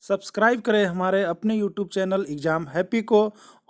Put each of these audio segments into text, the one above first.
Subscribe करें हमारे अपने YouTube चैनल एग्जाम हैप्पी को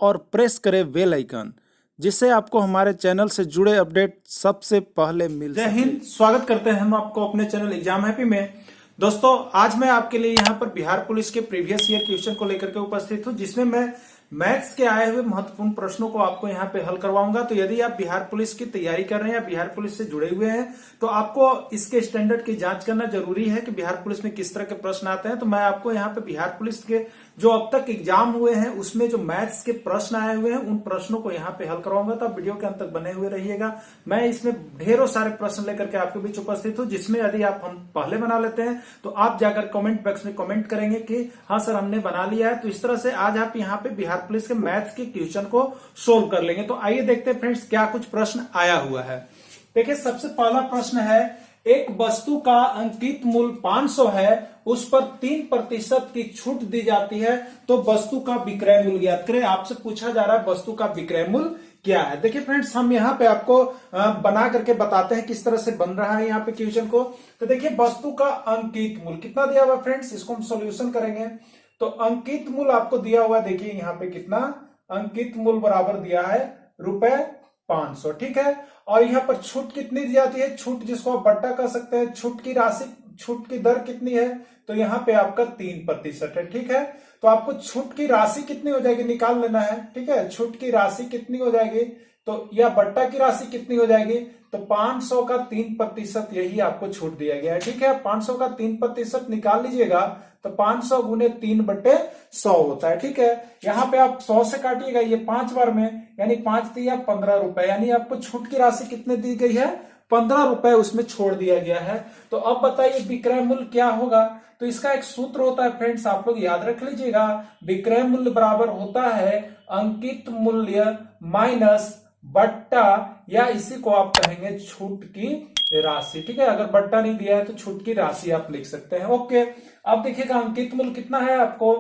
और प्रेस करें बेल आइकन, जिससे आपको हमारे चैनल से जुड़े अपडेट सबसे पहले मिल सके। जय हिंद, स्वागत करते हैं हम आपको अपने चैनल एग्जाम हैप्पी में। दोस्तों, आज मैं आपके लिए यहाँ पर बिहार पुलिस के प्रीवियस ईयर क्वेश्चन को लेकर के उपस्थित हूँ, जिसमें मैं मैथ्स के आए हुए महत्वपूर्ण प्रश्नों को आपको यहाँ पे हल करवाऊंगा। तो यदि आप बिहार पुलिस की तैयारी कर रहे हैं या बिहार पुलिस से जुड़े हुए हैं तो आपको इसके स्टैंडर्ड की जांच करना जरूरी है कि बिहार पुलिस में किस तरह के प्रश्न आते हैं। तो मैं आपको यहाँ पे बिहार पुलिस के जो अब तक एग्जाम हुए हैं उसमें जो मैथ्स के प्रश्न आए हुए हैं उन प्रश्नों को यहाँ पे हल करवाऊंगा। तो आप वीडियो के अंत तक बने हुए रहिएगा। मैं इसमें ढेरों सारे प्रश्न लेकर के आपके बीच उपस्थित हूँ, जिसमें यदि आप हम पहले बना लेते हैं तो आप जाकर कमेंट बॉक्स में कमेंट करेंगे कि हाँ सर हमने बना लिया है। तो इस तरह से आज आप यहाँ पे बिहार पुलिस के मैथ्स के क्वेश्चन को सोल्व कर लेंगे। तो आइए देखते हैं फ्रेंड्स क्या कुछ प्रश्न आया हुआ है। देखिए, सबसे पहला प्रश्न है, एक वस्तु का अंकित मूल्य 500 है, उस पर 3% की छूट दी जाती है, तो वस्तु का विक्रय मूल्य ज्ञात करें। आपसे पूछा जा रहा है वस्तु का विक्रय मूल्य क्या है। देखिए फ्रेंड्स, हम यहाँ पे आपको बना करके बताते हैं किस तरह से बन रहा है यहाँ पे क्वेश्चन को। तो देखिए, वस्तु का अंकित मूल्य कितना दिया हुआ फ्रेंड्स, इसको हम सॉल्यूशन करेंगे। तो अंकित मूल्य आपको दिया हुआ, देखिए यहाँ पे कितना अंकित मूल्य बराबर दिया है ₹500, ठीक है। और यहाँ पर छूट कितनी दी जाती है, छूट जिसको आप बट्टा कह सकते हैं, छूट की राशि, छूट की दर कितनी है, तो यहाँ पे आपका 3% है, ठीक है। तो आपको छूट की राशि कितनी हो जाएगी निकाल लेना है, ठीक है। छूट की राशि कितनी हो जाएगी, तो या बट्टा की राशि कितनी हो जाएगी, तो 500 का 3% यही आपको छूट दिया गया है, ठीक है। 500 का 3% निकाल लीजिएगा तो 500 गुने 3/100 होता है, ठीक है। यहाँ पे आप 100 से काटिएगा ये 5 बार में, यानी 5 दिया 15 रुपए, यानी आपको छूट की राशि कितने दी गई है, 15 रुपए उसमें छोड़ दिया गया है। तो अब बताइए विक्रय मूल्य क्या होगा। तो इसका एक सूत्र होता है फ्रेंड्स, आप लोग याद रख लीजिएगा। विक्रय मूल्य बराबर होता है अंकित मूल्य माइनस बट्टा, या इसी को आप कहेंगे छूट की राशि, ठीक है। अगर बट्टा नहीं दिया है तो छूट की राशि आप लिख सकते हैं, ओके। अब देखिएगा अंकित मूल्य कितना है, आपको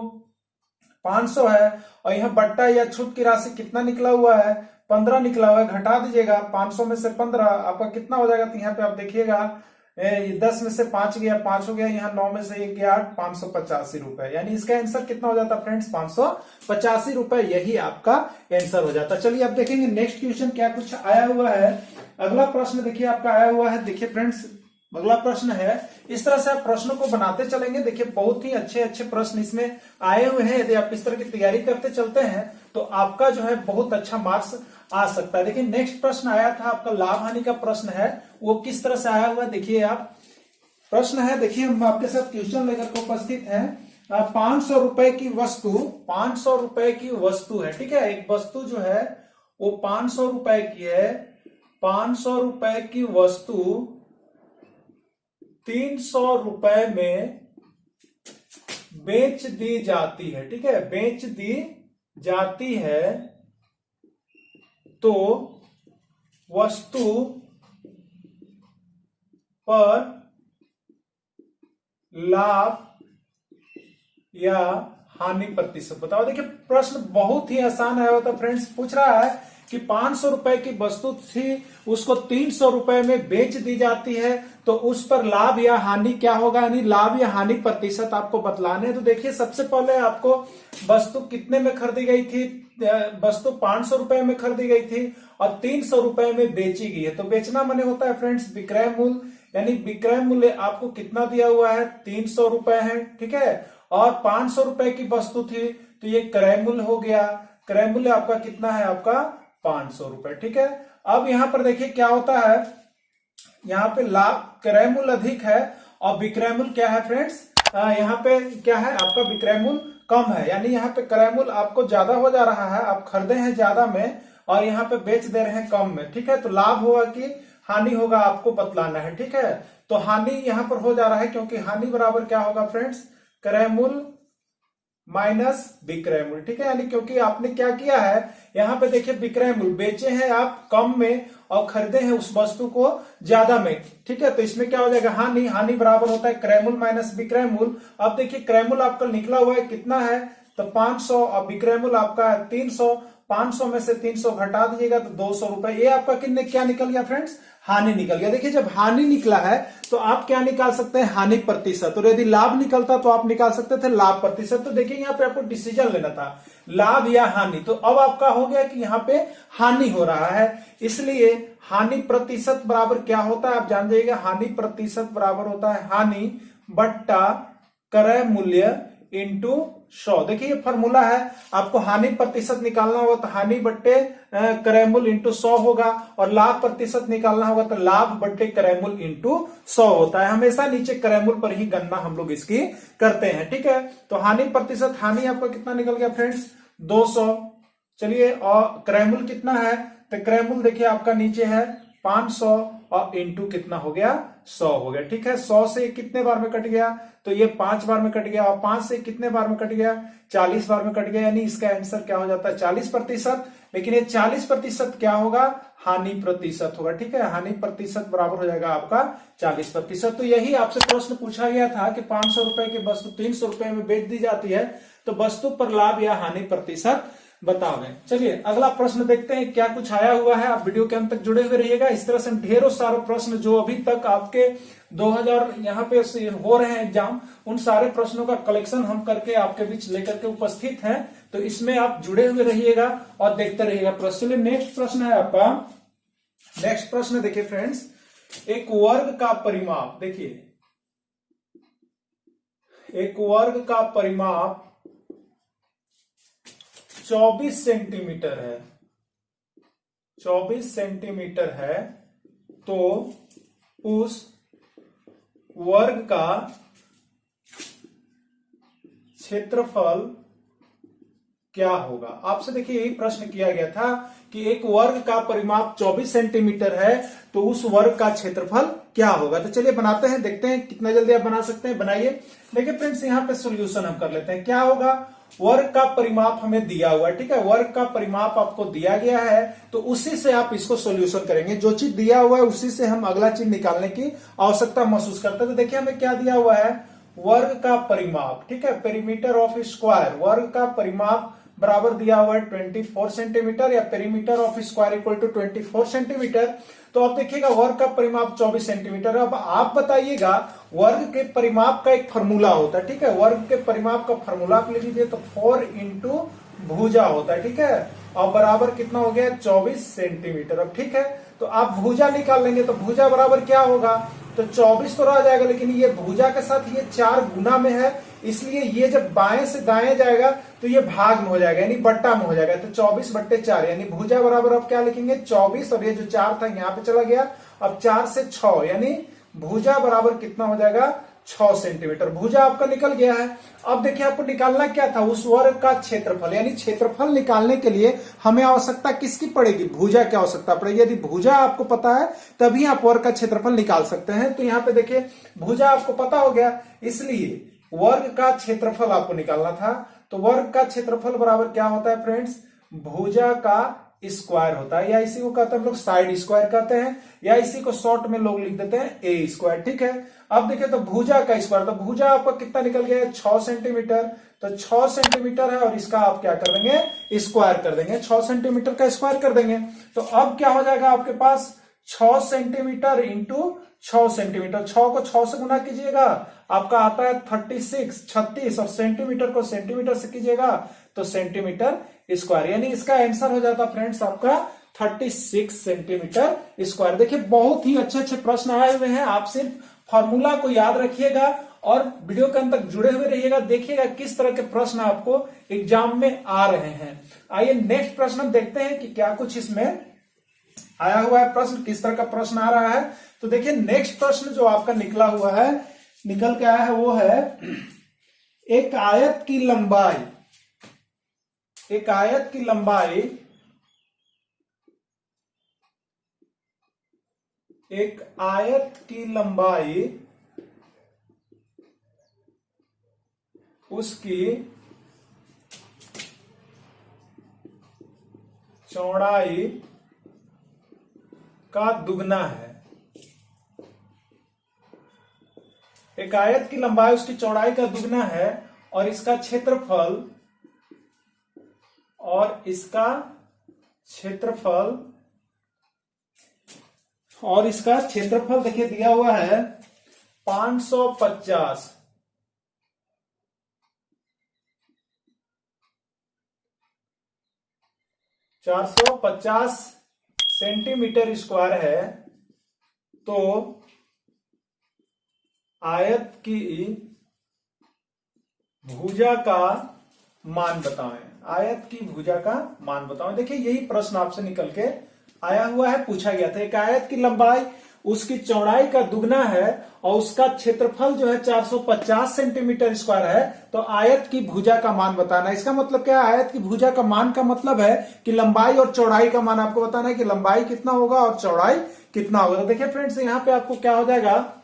500 है, और यह बट्टा या छूट की राशि कितना निकला हुआ है, 15 निकला हुआ है। घटा दीजिएगा 500 में से 15, आपका कितना हो जाएगा, तो यहाँ पे आप देखिएगा 10 में से 5 गया, 5 हो गया, यहाँ 9 में से 1 गया 8, 585 रुपए। यानी इसका आंसर कितना हो जाता फ्रेंड्स, 585 रुपए, यही आपका आंसर हो जाता। चलिए अब देखेंगे नेक्स्ट क्वेश्चन क्या कुछ आया हुआ है। अगला प्रश्न देखिए आपका आया हुआ है। देखिए फ्रेंड्स, अगला प्रश्न है, इस तरह से आप प्रश्नों को बनाते चलेंगे। देखिए बहुत ही अच्छे अच्छे प्रश्न इसमें आए हुए हैं। यदि आप इस तरह की तैयारी करते चलते हैं तो आपका जो है बहुत अच्छा मार्क्स आ सकता है। देखिए नेक्स्ट प्रश्न आया था आपका लाभ हानि का प्रश्न है, वो किस तरह से आया हुआ देखिए आप। प्रश्न है, देखिए हम आपके साथ क्वेश्चन लेकर के उपस्थित हैं। 500 रुपए की वस्तु, 500 रुपए की वस्तु है, ठीक है। एक वस्तु जो है वो 500 रुपए की है। 500 रुपए की वस्तु 300 रुपए में बेच दी जाती है, ठीक है, बेच दी जाती है, तो वस्तु पर लाभ या हानि प्रतिशत बताओ। देखिए प्रश्न बहुत ही आसान है। तो फ्रेंड्स पूछ रहा है कि 500 रुपए की वस्तु थी, उसको 300 रुपए में बेच दी जाती है, तो उस पर लाभ या हानि क्या होगा, यानी लाभ या हानि प्रतिशत आपको बतलाने हैं। तो देखिए सबसे पहले आपको वस्तु कितने में खरीदी गई थी, वस्तु 500 रुपए में खरीदी गई थी और 300 रुपए में बेची गई है। तो बेचना माने होता है फ्रेंड्स विक्रय मूल्य, यानी विक्रय मूल्य आपको कितना दिया हुआ है, 300 रुपए है, ठीक है। और 500 रुपए की वस्तु थी तो ये क्रय मूल्य हो गया। क्रय मूल्य आपका कितना है, आपका 500 रुपए, ठीक है। अब यहां पर देखिए क्या होता है, यहाँ पे लाभ क्रय मूल्य अधिक है और विक्रय मूल्य क्या है फ्रेंड्स, यहाँ पे क्या है आपका विक्रय मूल्य कम है, यानी यहाँ पे क्रय मूल्य आपको ज्यादा हो जा रहा है, आप खरीदे हैं ज्यादा में और यहाँ पे बेच दे रहे हैं कम में, ठीक है। तो लाभ होगा कि हानि होगा आपको बतलाना है, ठीक है। तो हानि यहाँ पर हो जा रहा है, क्योंकि हानि बराबर क्या होगा फ्रेंड्स, क्रय मूल्य माइनस विक्रय मूल्य, ठीक है। यानी क्योंकि आपने क्या किया है, यहाँ पे देखिए विक्रय मूल्य बेचे हैं आप कम में और खरीदे हैं उस वस्तु को ज्यादा में, ठीक है। तो इसमें क्या हो जाएगा, हानि, हानि बराबर होता है क्रय मूल्य माइनस विक्रय मूल्य। अब देखिए क्रय मूल्य आपका निकला हुआ है कितना है, तो 500 और विक्रय मूल्य आपका है 300, 500 में से 300 घटा दीजिएगा तो 200 रुपए। ये आपका कितने क्या निकल गया फ्रेंड्स? हानि निकल गया। देखिए जब हानि निकला है तो आप क्या निकाल सकते हैं? हानि प्रतिशत। और यदि लाभ निकलता तो आप निकाल सकते थे लाभ प्रतिशत। तो देखिए यहाँ पे आपको डिसीजन लेना था, लाभ या हानि। तो अब आपका हो गया कि यहाँ पे हानि हो रहा है, इसलिए हानि प्रतिशत बराबर क्या होता है आप जान जाइएगा। हानि प्रतिशत बराबर होता है हानि बट्टा क्रय मूल्य इंटू 100। देखिए ये फॉर्मूला है, आपको हानि प्रतिशत निकालना होगा तो हानि बट्टे क्रय मूल्य इंटू 100 होगा, और लाभ प्रतिशत निकालना होगा तो लाभ बट्टे क्रय मूल्य इंटू 100 होता है। हमेशा नीचे क्रय मूल्य पर ही गणना हम लोग इसकी करते हैं, ठीक है। तो हानि प्रतिशत, हानि आपका कितना निकल गया फ्रेंड्स? 200। चलिए, और क्रय मूल्य कितना है? तो क्रय मूल्य देखिए आपका नीचे है 500 और इंटू कितना हो गया? 100 हो गया, ठीक है। 100 से कितने बार में कट गया? तो ये 5 बार में कट गया, और 5 से कितने बार में कट गया? 40 बार में कट गया, यानी इसका आंसर क्या हो जाता है? 40%। लेकिन ये 40% क्या होगा? हानि प्रतिशत होगा, ठीक है। हानि प्रतिशत बराबर हो जाएगा आपका 40%। तो यही आपसे प्रश्न पूछा गया था कि 500 रुपए की वस्तु 300 रुपए में बेच दी जाती है, तो वस्तु पर लाभ या हानि प्रतिशत बतावें। चलिए अगला प्रश्न देखते हैं क्या कुछ आया हुआ है। आप वीडियो के अंत तक जुड़े हुए रहिएगा। इस तरह से ढेरों सारे प्रश्न जो अभी तक आपके 2000 यहाँ पे हो रहे हैं एग्जाम, उन सारे प्रश्नों का कलेक्शन हम करके आपके बीच लेकर के उपस्थित हैं। तो इसमें आप जुड़े हुए रहिएगा और देखते रहिएगा प्रश्न। चलिए नेक्स्ट प्रश्न है आपका। नेक्स्ट प्रश्न देखिए फ्रेंड्स, एक वर्ग का परिमाप, देखिए एक वर्ग का परिमाप 24 सेंटीमीटर है, 24 सेंटीमीटर है, तो उस वर्ग का क्षेत्रफल क्या होगा? आपसे देखिए यही प्रश्न किया गया था कि एक वर्ग का परिमाप 24 सेंटीमीटर है, तो उस वर्ग का क्षेत्रफल क्या होगा। तो चलिए बनाते हैं, देखते हैं कितना जल्दी आप बना सकते हैं। बनाइए। देखिए फ्रेंड्स यहाँ पे सॉल्यूशन हम कर लेते हैं। क्या होगा? वर्ग का परिमाप हमें दिया हुआ है, ठीक है। वर्ग का परिमाप आपको दिया गया है, तो उसी से आप इसको सॉल्यूशन करेंगे। जो चीज दिया हुआ है उसी से हम अगला चीज निकालने की आवश्यकता महसूस करते हैं। तो देखिए हमें क्या दिया हुआ है? वर्ग का परिमाप, ठीक है, पेरीमीटर ऑफ स्क्वायर। वर्ग का परिमाप बराबर दिया हुआ है 24 सेंटीमीटर, या perimeter of square equal to 24 centimetre. तो अब देखिएगा वर्ग का परिमाप 24 सेंटीमीटर। अब आप बताइएगा, वर्ग के परिमाप का एक फॉर्मूला होता है, ठीक है। वर्ग के परिमाप का फॉर्मूला आप ले लीजिए तो 4 इंटू भुजा होता है, ठीक है। और बराबर कितना हो गया? 24 सेंटीमीटर। अब ठीक है, तो आप भुजा निकाल लेंगे तो भुजा बराबर क्या होगा? तो 24 तो रह जाएगा, लेकिन ये भुजा के साथ ये 4 गुना में है, इसलिए ये जब बाएं से दाएं जाएगा तो ये भाग में हो जाएगा, यानी बट्टा में हो जाएगा। तो 24 बट्टे 4, यानी भुजा बराबर अब क्या लिखेंगे? 24, और ये जो 4 था यहाँ पे चला गया। अब 4 से 6, यानी भुजा बराबर कितना हो जाएगा? 6 सेंटीमीटर। भुजा आपका निकल गया है। अब देखिए आपको निकालना क्या था? उस वर्ग का क्षेत्रफल। यानी क्षेत्रफल निकालने के लिए हमें आवश्यकता किसकी पड़ेगी? भुजा की आवश्यकता पड़ेगी। यदि भुजा आपको पता है तभी आप वर्ग का क्षेत्रफल निकाल सकते हैं। तो यहाँ पे देखिए भुजा आपको पता हो गया, इसलिए वर्ग का क्षेत्रफल आपको निकालना था। तो वर्ग का क्षेत्रफल बराबर क्या होता है फ्रेंड्स? भुजा का स्क्वायर होता है, या इसी को कहते हैं हम लोग साइड स्क्वायर कहते हैं, या इसी को शॉर्ट में लोग लिख देते हैं ए स्क्वायर, ठीक है। अब देखिए तो भुजा का स्क्वायर, तो भुजा आपका कितना निकल गया है? 6 सेंटीमीटर। तो 6 सेंटीमीटर है, और इसका आप क्या कर देंगे? स्क्वायर कर देंगे। 6 सेंटीमीटर का स्क्वायर कर देंगे। तो अब क्या हो जाएगा आपके पास? 6 सेंटीमीटर इंटू 6 सेंटीमीटर। 6 को 6 से गुना कीजिएगा, आपका आता है 36, और सेंटीमीटर को सेंटीमीटर से कीजिएगा तो सेंटीमीटर स्क्वायर, यानी इसका आंसर हो जाता फ्रेंड्स आपका 36 सेंटीमीटर स्क्वायर। देखिए बहुत ही अच्छे अच्छे प्रश्न आए हुए हैं। आप सिर्फ फॉर्मूला को याद रखिएगा और वीडियो के अंत तक जुड़े हुए रहिएगा। देखिएगा किस तरह के प्रश्न आपको एग्जाम में आ रहे हैं। आइए नेक्स्ट प्रश्न हम देखते हैं कि क्या कुछ इसमें आया हुआ है प्रश्न, किस तरह का प्रश्न आ रहा है। तो देखिए नेक्स्ट प्रश्न जो आपका निकला हुआ है, निकल के आया है, वो है एक आयत की लंबाई, एक आयत की लंबाई, एक आयत की लंबाई उसकी चौड़ाई का दुगना है। एक आयत की लंबाई उसकी चौड़ाई का दुगना है, और इसका क्षेत्रफल क्षेत्रफल, और इसका क्षेत्रफल देखिए दिया हुआ है 550, 450 सेंटीमीटर स्क्वायर है। तो आयत की भुजा का मान बताएं, आयत की भुजा का मान बताएं। देखिए यही प्रश्न आपसे निकल के आया हुआ है, पूछा गया था। एक आयत की लंबाई उसकी चौड़ाई का दुगना है और उसका क्षेत्रफल जो है 450 सेंटीमीटर स्क्वायर है, तो आयत की भुजा का मान बताना है। इसका मतलब क्या है? आयत की भुजा का मान का मतलब है कि लंबाई और चौड़ाई का मान आपको बताना है कि लंबाई कितना होगा और चौड़ाई कितना होगा। तो देखिए फ्रेंड्स, यहाँ पे आपको क्या हो जाएगा,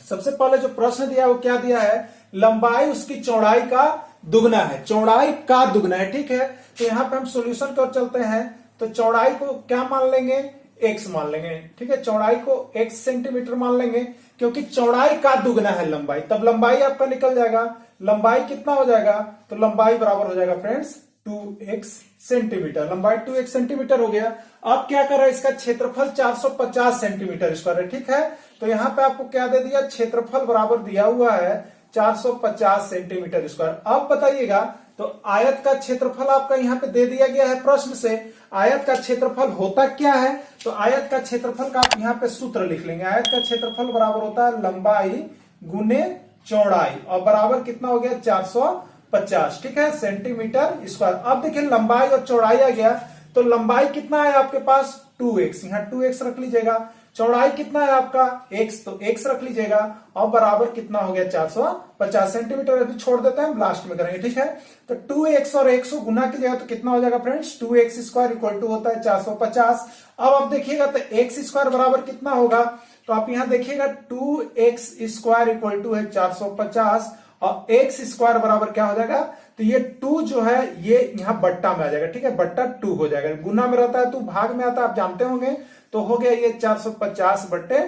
सबसे पहले जो प्रश्न दिया है वो क्या दिया है, लंबाई उसकी चौड़ाई का दुगना है, चौड़ाई का दुगना है, ठीक है। तो यहाँ पे हम सॉल्यूशन कर चलते हैं, तो चौड़ाई को क्या मान लेंगे, x मान लेंगे, ठीक है। चौड़ाई को x सेंटीमीटर मान लेंगे, क्योंकि चौड़ाई का दुगना है लंबाई, तब लंबाई आपका निकल जाएगा। लंबाई कितना हो जाएगा, तो लंबाई बराबर हो जाएगा फ्रेंड्स 2x सेंटीमीटर, लंबाई 2x सेंटीमीटर हो गया। अब क्या कर रहा है, इसका क्षेत्रफल 450 सेंटीमीटर स्क्वायर है, ठीक है। तो यहाँ पे आपको क्या दे दिया, क्षेत्रफल बराबर दिया हुआ है 450 सेंटीमीटर स्क्वायर। अब बताइएगा, तो आयत का क्षेत्रफल आपका यहाँ पे दे दिया गया है प्रश्न से, आयत का क्षेत्रफल होता क्या है, तो आयत का क्षेत्रफल का आप यहाँ पे सूत्र लिख लेंगे। आयत का क्षेत्रफल बराबर होता है लंबाई गुने चौड़ाई, और बराबर कितना हो गया 450, ठीक है, सेंटीमीटर स्क्वायर। अब देखिए लंबाई और चौड़ाई आ गया, तो लंबाई कितना है आपके पास 2x, यहाँ 2x रख लीजिएगा। चौड़ाई कितना है आपका x, तो x रख लीजिएगा, और बराबर कितना हो गया 450 सेंटीमीटर। अभी छोड़ देते हैं, हम लास्ट में करेंगे, ठीक है। तो 2x और x को गुना कीजिएगा तो कितना हो जाएगा friends, 2x square equal to होता है 450। अब आप देखिएगा तो x स्क्वायर बराबर कितना होगा, तो आप यहां देखिएगा 2x स्क्वायर इक्वल टू है 450, और x स्क्वायर बराबर क्या हो जाएगा, तो ये 2 जो है ये यहाँ बट्टा में आ जाएगा, ठीक है, बट्टा 2 हो जाएगा। गुना में रहता है तो भाग में आता है, आप जानते होंगे। तो हो गया ये 450 बट्टे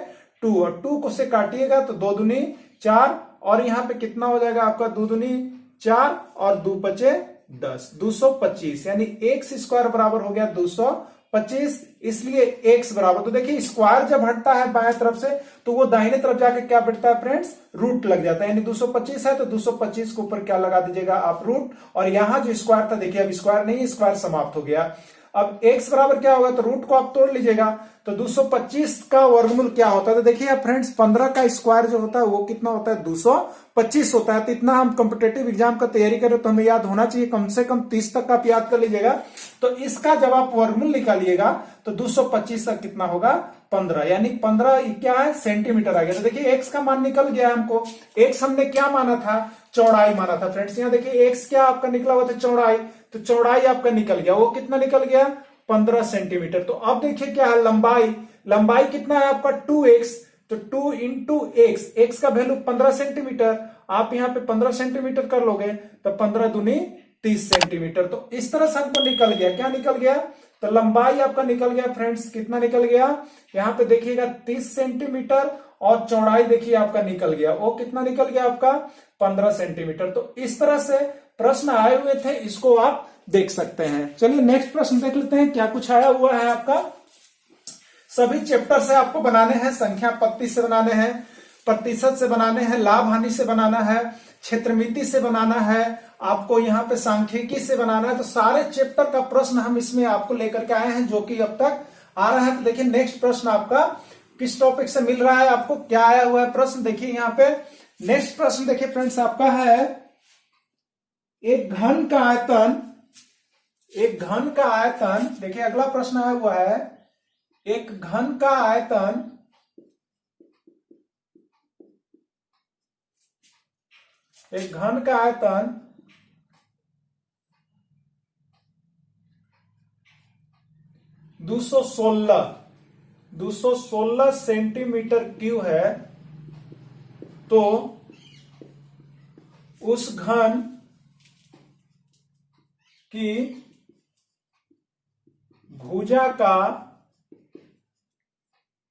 2, और 2 को से काटिएगा तो 2 दूनी 4, और यहाँ पे कितना हो जाएगा आपका 2 दूनी 4 और 2 बचे 10, 225, यानी x स्क्वायर बराबर हो गया 225, इसलिए x बराबर, तो देखिए स्क्वायर जब हटता है बाएं तरफ से तो वो दाहिने तरफ जाके क्या बैठता है फ्रेंड्स, रूट लग जाता है। यानी 225 है तो 225 के ऊपर क्या लगा दीजिएगा आप, रूट, और यहां जो स्क्वायर था देखिए अब स्क्वायर नहीं, स्क्वायर समाप्त हो गया। अब x बराबर क्या होगा, तो रूट को आप तोड़ लीजिएगा, तो 225 का वर्गमूल क्या होता है, तो देखिए फ्रेंड्स 15 का स्क्वायर जो होता है वो कितना होता है 225 होता है। तो इतना हम कॉम्पिटेटिव एग्जाम का तैयारी करें तो हमें याद होना चाहिए, कम से कम 30 तक आप याद कर लीजिएगा। तो इसका जब आप वर्गमूल निकालिएगा तो 225 तक कितना होगा 15, यानी 15 क्या है सेंटीमीटर आ गया। तो देखिए x का मान निकल गया हमको, x हमने क्या माना था, चौड़ाई माना था फ्रेंड्स। यहाँ देखिए x क्या आपका निकला हुआ था चौड़ाई, तो चौड़ाई आपका निकल गया, वो कितना निकल गया 15 सेंटीमीटर। तो अब देखिए क्या है लंबाई, लंबाई कितना है आपका 2x, तो 2 इंटू x का वैल्यू 15 सेंटीमीटर, आप यहाँ पे 15 सेंटीमीटर कर लोगे तो 15 दूनी 30 सेंटीमीटर। तो इस तरह से हमको निकल गया, क्या निकल गया, तो लंबाई आपका निकल गया फ्रेंड्स, कितना निकल गया, यहाँ पे देखिएगा 30 सेंटीमीटर, और चौड़ाई देखिए आपका निकल गया, वो कितना निकल गया आपका 15 सेंटीमीटर। तो इस तरह से प्रश्न आए हुए थे, इसको आप देख सकते हैं। चलिए नेक्स्ट प्रश्न देख लेते हैं क्या कुछ आया हुआ है आपका। सभी चैप्टर से आपको बनाने हैं, संख्या पत्ती से बनाने हैं, प्रतिशत से बनाने हैं, लाभ हानि से बनाना है, क्षेत्रमिति से बनाना है, आपको यहाँ पे सांख्यिकी से बनाना है। तो सारे चैप्टर का प्रश्न हम इसमें आपको लेकर के आए हैं जो कि अब तक आ रहा है। तो देखिए नेक्स्ट प्रश्न आपका किस टॉपिक से मिल रहा है, आपको क्या आया हुआ है प्रश्न, देखिए यहाँ पे नेक्स्ट प्रश्न देखिए फ्रेंड्स आपका है, एक घन का आयतन, एक घन का आयतन, देखिए अगला प्रश्न आया हुआ है, एक घन का आयतन, एक घन का आयतन 216 सेंटीमीटर क्यूब है, तो उस घन की भुजा का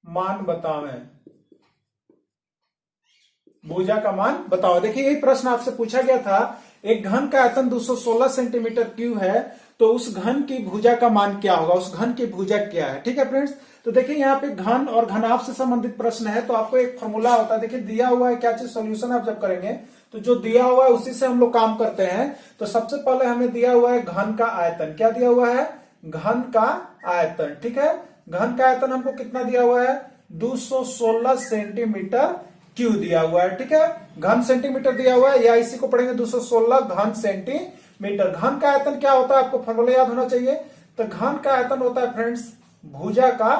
मान बतावें, भुजा का मान बताओ। देखिए यही प्रश्न आपसे पूछा गया था, एक घन का आयतन 216 सेंटीमीटर क्यूब है, तो उस घन की भुजा का मान क्या होगा, उस घन की भुजा क्या है। ठीक है फ्रेंड्स, तो देखिए यहाँ पे घन और घनाभ से संबंधित प्रश्न है, तो आपको एक फॉर्मूला होता है, देखिए दिया हुआ है क्या चीज, सोल्यूशन आप जब करेंगे तो जो दिया हुआ है उसी से हम लोग काम करते हैं। तो सबसे पहले हमें दिया हुआ है घन का आयतन, क्या दिया हुआ है, घन का आयतन। ठीक है, घन का आयतन हमको कितना दिया हुआ है, 216 सेंटीमीटर क्यूब दिया हुआ है। ठीक है, घन सेंटीमीटर दिया हुआ है, या इसी को पढ़ेंगे 216 घन सेंटीमीटर। घन का आयतन क्या होता है, आपको फॉर्मूला याद होना चाहिए। तो घन का आयतन होता है फ्रेंड्स भुजा का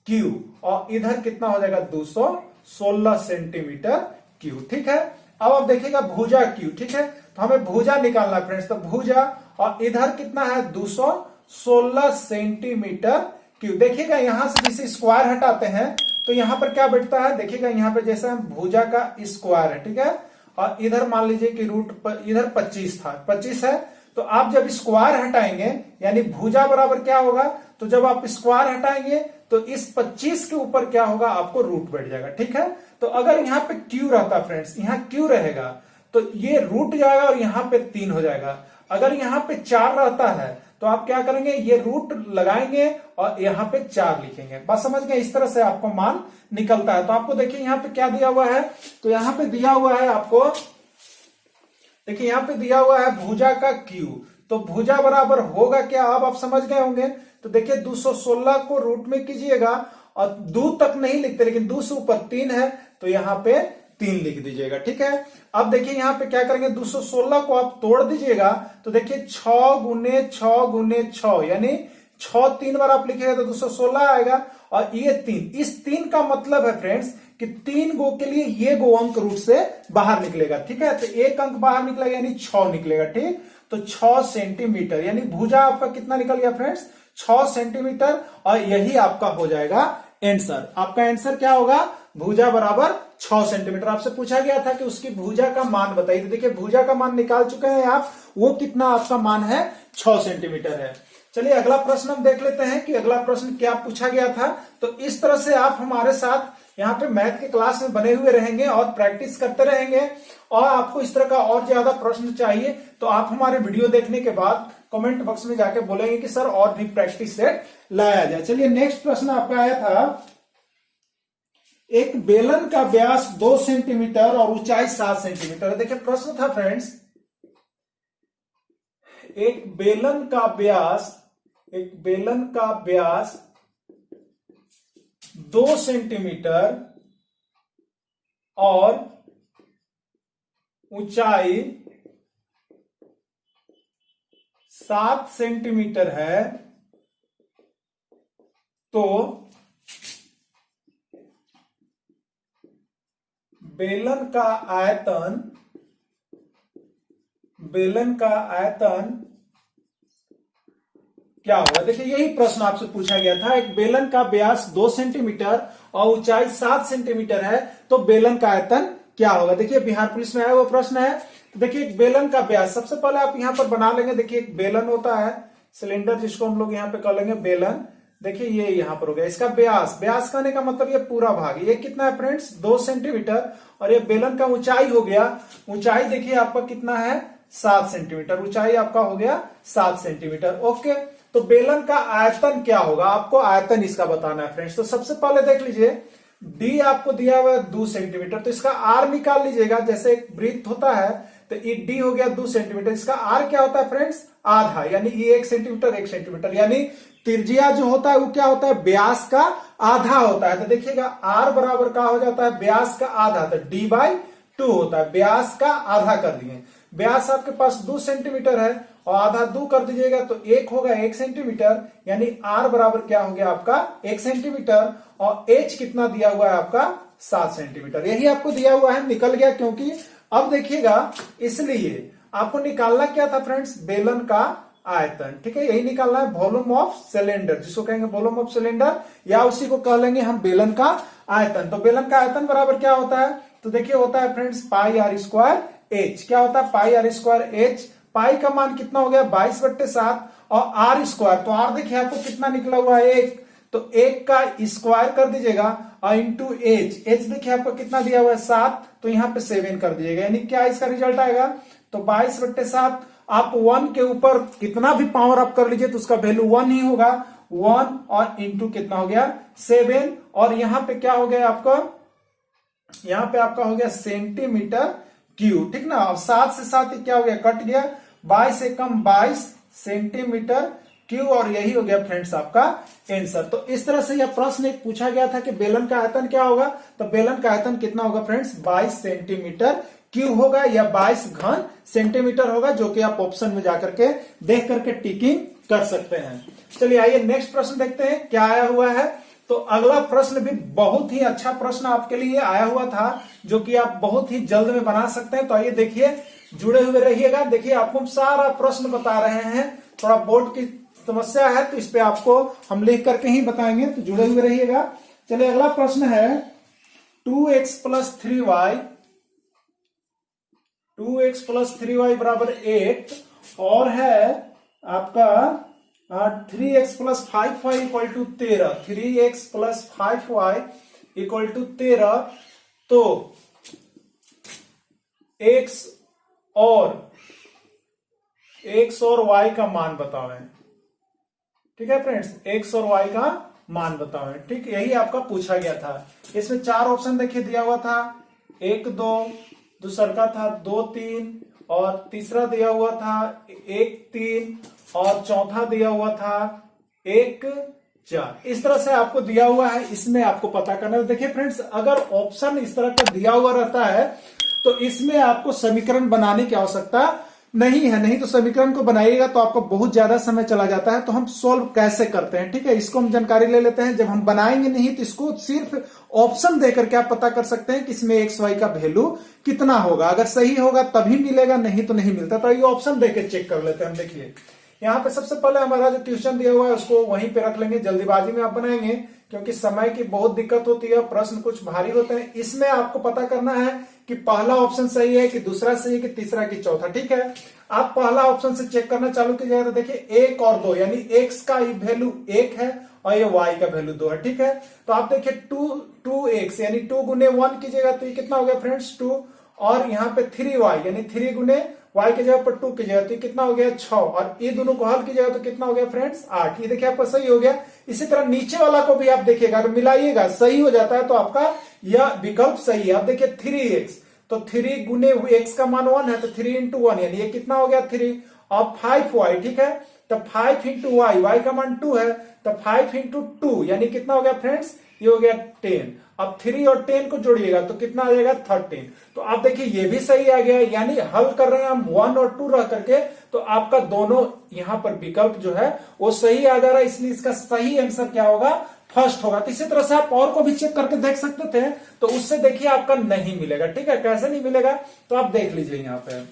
क्यूब, और इधर कितना हो जाएगा 216 सेंटीमीटर क्यूब। ठीक है, अब आप देखिएगा भुजा क्यूब। ठीक है, तो हमें भुजा निकालना है फ्रेंड्स, तो भुजा और इधर कितना है 216 सेंटीमीटर क्यूब। देखिएगा यहां से जैसे स्क्वायर हटाते हैं तो यहां पर क्या बैठता है, देखिएगा यहां पे जैसे हम भुजा का स्क्वायर है। ठीक है, और इधर मान लीजिए कि रूट पर इधर 25 था, 25 है, तो आप जब स्क्वायर हटाएंगे यानी भुजा बराबर क्या होगा, तो जब आप स्क्वायर हटाएंगे तो इस 25 के ऊपर क्या होगा, आपको रूट बैठ जाएगा। ठीक है, तो अगर यहाँ पे क्यू रहता फ्रेंड्स, यहाँ क्यू रहेगा तो ये रूट जाएगा और यहाँ पे 3 हो जाएगा। अगर यहाँ पे 4 रहता है तो आप क्या करेंगे, ये रूट लगाएंगे और यहाँ पे 4 लिखेंगे। बस समझ गए, इस तरह से आपको मान निकलता है। तो आपको देखिए यहाँ पे क्या दिया हुआ है, तो यहाँ पे दिया हुआ है आपको, देखिए यहाँ पे दिया हुआ है भुजा का क्यूब, तो भुजा बराबर होगा क्या, अब आप समझ गए होंगे। तो देखिए 216 को रूट में कीजिएगा और 2 तक नहीं लिखते, लेकिन 2 से ऊपर 3 है तो यहाँ पे 3 लिख दीजिएगा। ठीक है, अब देखिए यहाँ पे क्या करेंगे, 216 को आप तोड़ दीजिएगा तो देखिए 6 गुने 6 गुने 6 यानी 6 3 बार आप लिखिएगा तो 216 आएगा, और ये 3, इस 3 का मतलब है फ्रेंड्स कि 3 गो के लिए ये गो अंक रूट से बाहर निकलेगा। ठीक है, तो एक अंक बाहर निकलेगा यानी 6 निकलेगा। ठीक, तो 6 सेंटीमीटर यानी भुजा आपका कितना निकल गया फ्रेंड्स, 6 सेंटीमीटर, और यही आपका हो जाएगा आंसर। आपका आंसर क्या होगा, भुजा बराबर 6 सेंटीमीटर। आपसे पूछा गया था कि उसकी भुजा का मान बताइए, तो देखिए भुजा का मान निकाल चुके हैं आप, वो कितना आपका मान है, 6 सेंटीमीटर है। चलिए अगला प्रश्न हम देख लेते हैं कि अगला प्रश्न क्या पूछा गया था। तो इस तरह से आप हमारे साथ यहाँ पे मैथ के क्लास में बने हुए रहेंगे और प्रैक्टिस करते रहेंगे, और आपको इस तरह का और ज्यादा प्रश्न चाहिए तो आप हमारे वीडियो देखने के बाद कमेंट बॉक्स में जाके बोलेंगे कि सर और भी प्रैक्टिस सेट लाया जाए। चलिए नेक्स्ट प्रश्न आपका आया था, एक बेलन का व्यास 2 सेंटीमीटर और ऊंचाई 7 सेंटीमीटर। देखिए प्रश्न था फ्रेंड्स, एक बेलन का व्यास 2 सेंटीमीटर और ऊंचाई 7 सेंटीमीटर है, तो बेलन का आयतन क्या होगा। देखिए यही प्रश्न आपसे पूछा गया था, एक बेलन का व्यास 2 सेंटीमीटर और ऊंचाई 7 सेंटीमीटर है, तो बेलन का आयतन क्या होगा। देखिए बिहार पुलिस में आया वो प्रश्न है। तो देखिए एक बेलन का व्यास, सबसे पहले आप यहां पर बना लेंगे, देखिए एक बेलन होता है, सिलेंडर जिसको हम लोग यहां पे कर लेंगे बेलन। देखिए ये यहां पर हो गया, इसका व्यास कहने का मतलब ये पूरा भाग, ये कितना है फ्रेंड्स 2 सेंटीमीटर, और ये बेलन का ऊंचाई हो गया, ऊंचाई देखिए आपका कितना है 7 सेंटीमीटर, ऊंचाई आपका हो गया 7 सेंटीमीटर। ओके, तो बेलन का आयतन क्या होगा, आपको आयतन इसका बताना है फ्रेंड्स। तो सबसे पहले देख लीजिए डी आपको दिया हुआ है 2 सेंटीमीटर, तो इसका आर निकाल लीजिएगा, जैसे एक वृत्त होता है तो ये डी हो गया 2 सेंटीमीटर, इसका आर क्या होता है फ्रेंड्स आधा, यानी ये 1 सेंटीमीटर 1 सेंटीमीटर, यानी त्रिज्या जो होता है वो क्या होता है, व्यास का आधा होता है। तो देखिएगा आर बराबर का हो जाता है व्यास का आधा, तो d/2 होता है, व्यास का आधा कर दिए। व्यास आपके पास 2 सेंटीमीटर है और आधा 2 कर दीजिएगा तो 1 होगा 1 सेंटीमीटर, यानी आर बराबर क्या हो गया आपका 1 सेंटीमीटर, और एच कितना दिया हुआ है आपका 7 सेंटीमीटर, यही आपको दिया हुआ है, निकल गया। क्योंकि अब देखिएगा इसलिए आपको निकालना क्या था फ्रेंड्स, बेलन का आयतन। ठीक है, यही निकालना है, वॉल्यूम ऑफ सिलेंडर, जिसको कहेंगे वॉल्यूम ऑफ सिलेंडर, या उसी को कह लेंगे हम बेलन का आयतन। तो बेलन का आयतन बराबर क्या होता है, तो देखिए होता है friends pi r square h. क्या होता है pi r square h, pi का मान कितना हो गया 22/7, और आर स्क्वायर, तो आर देखिए आपको कितना निकला हुआ है 1, तो 1 का स्क्वायर कर दीजिएगा और इंटू एच, एच देखिए आपको कितना दिया हुआ है 7, तो यहाँ पे 7 कर दीजिएगा, यानी क्या इसका रिजल्ट आएगा तो 22/7 आप 1 के ऊपर कितना भी पावर आप कर लीजिए तो उसका वैल्यू 1 ही होगा। 1 और इंटू कितना हो गया 7, और यहां पे क्या हो गया आपका, यहां पे आपका हो गया सेंटीमीटर क्यूब, ठीक ना। अब 7 से 7 क्या हो गया, कट गया, 22 से कम 22 सेंटीमीटर क्यूब, और यही हो गया फ्रेंड्स आपका आंसर। तो इस तरह से यह प्रश्न एक पूछा गया था कि बेलन का आयतन क्या होगा, तो बेलन का आयतन कितना होगा फ्रेंड्स, 22 सेंटीमीटर क्यूब होगा या 22 घन सेंटीमीटर होगा, जो कि आप ऑप्शन में जाकर के देख करके टिकिंग कर सकते हैं। चलिए आइए नेक्स्ट प्रश्न देखते हैं क्या आया हुआ है। तो अगला प्रश्न भी बहुत ही अच्छा प्रश्न आपके लिए आया हुआ था, जो कि आप बहुत ही जल्द में बना सकते हैं। तो आइए देखिए, जुड़े हुए रहिएगा। देखिए आपको हम सारा प्रश्न बता रहे हैं, थोड़ा बोर्ड की समस्या है तो इस पे आपको हम लिख करके ही बताएंगे, तो जुड़े हुए रहिएगा। चलिए अगला प्रश्न है 2x + 3y, 2x + 3y बराबर 8, और है आपका 3x + 5y = 13, 3x + 5y = 13। तो x और y का मान बताओ, ठीक है फ्रेंड्स, x और y का मान बताओ, ठीक, यही आपका पूछा गया था। इसमें 4 ऑप्शन देखिए दिया हुआ था, 1 2, दूसरा का था 2 3, और तीसरा दिया हुआ था 1 3, और चौथा दिया हुआ था 1 4। इस तरह से आपको दिया हुआ है, इसमें आपको पता करना है। देखिए फ्रेंड्स, अगर ऑप्शन इस तरह का दिया हुआ रहता है तो इसमें आपको समीकरण बनाने की आवश्यकता नहीं है, नहीं तो समीकरण को बनाइएगा तो आपको बहुत ज्यादा समय चला जाता है। तो हम सोल्व कैसे करते हैं, ठीक है, इसको हम जानकारी ले लेते हैं। जब हम बनाएंगे नहीं तो इसको सिर्फ ऑप्शन देकर के आप पता कर सकते हैं कि इसमें एक्स वाई का वैल्यू कितना होगा। अगर सही होगा तभी मिलेगा, नहीं तो नहीं मिलता। तो ये ऑप्शन देकर चेक कर लेते हैं हम। देखिए यहाँ पे सबसे पहले हमारा जो ट्यूशन दिया हुआ है उसको वहीं पे रख लेंगे, जल्दीबाजी में आप बनाएंगे क्योंकि समय की बहुत दिक्कत होती है, प्रश्न कुछ भारी होते हैं। इसमें आपको पता करना है कि पहला ऑप्शन सही है कि दूसरा सही है कि तीसरा कि चौथा, ठीक है। आप पहला ऑप्शन से चेक करना चालू कीजिएगा तो देखिए 1 और 2 यानी x का वैल्यू 1 है और ये y का वैल्यू 2 है, ठीक है। तो आप देखिए 2x यानी 2 गुने 1 कीजिएगा तो ये कितना हो गया फ्रेंड्स 2, और यहाँ पे 3y यानी 3 गुने y की जगह पर 2 कीजिएगा तो कितना हो गया 6, और ये दोनों को हल कीजिएगा तो कितना हो गया फ्रेंड्स 8। ये देखिए आपका सही हो गया। इसी तरह नीचे वाला को भी आप देखिएगा, अगर मिलाइएगा सही हो जाता है तो आपका यह विकल्प सही है। आप देखिए 3x, तो 3 गुने x का मान 1 है तो 3 × 1 यानी ये कितना हो गया 3, और 5y, ठीक है, तो 5 × y का मान 2 है तो 5 × 2 यानी कितना हो गया फ्रेंड्स, ये हो गया 10। अब 3 और 10 को जोड़िएगा तो कितना आ जाएगा 13। तो आप देखिए ये भी सही आ गया, यानी हल कर रहे हैं हम 1 और 2 रह करके, तो आपका दोनों यहां पर विकल्प जो है वो सही आ जा रहा है, इसलिए इसका सही आंसर क्या होगा, फर्स्ट होगा। तो इसी तरह से आप और को भी चेक करके देख सकते थे, तो उससे देखिए आपका नहीं मिलेगा, ठीक है। कैसे नहीं मिलेगा तो आप देख लीजिए, यहाँ पे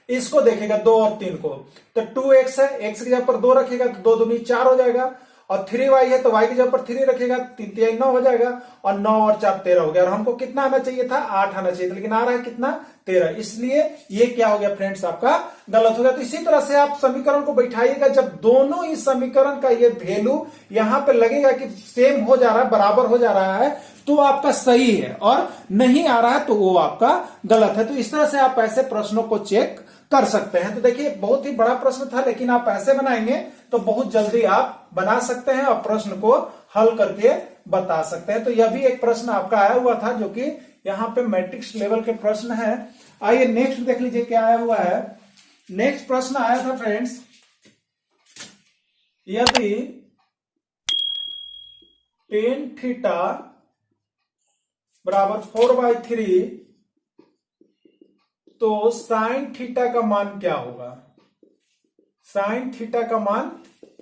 इसको देखेगा 2 और 3 को, तो 2x है, x की जगह पर 2 रखेगा तो 2 दूनी 4 हो जाएगा, और 3y है तो y की जगह पर 3 रखेगा 3 3 9 हो जाएगा, और 9 और 4 13 हो गया। और हमको कितना आना चाहिए था 8 आना चाहिए था, लेकिन आ रहा है कितना 13, इसलिए ये क्या हो गया फ्रेंड्स आपका गलत हो गया। तो इसी तरह से आप समीकरण को बैठाइएगा, जब दोनों ही समीकरण का ये वैल्यू यहां पे लगेगा कि सेम हो जा रहा है, बराबर हो जा रहा है, तो आपका सही है, और नहीं आ रहा है तो वो आपका गलत है। तो इस तरह से आप ऐसे प्रश्नों को चेक कर सकते हैं। तो देखिए बहुत ही बड़ा प्रश्न था, लेकिन आप ऐसे बनाएंगे तो बहुत जल्दी आप बना सकते हैं और प्रश्न को हल करके बता सकते हैं। तो यह भी एक प्रश्न आपका आया हुआ था, जो कि यहाँ पे मैट्रिक्स लेवल के प्रश्न है। आइए नेक्स्ट देख लीजिए क्या आया हुआ है। नेक्स्ट प्रश्न आया था फ्रेंड्स, यदि tan थीटा बराबर 4/3 तो साइन थीटा का मान क्या होगा, साइन थीटा का मान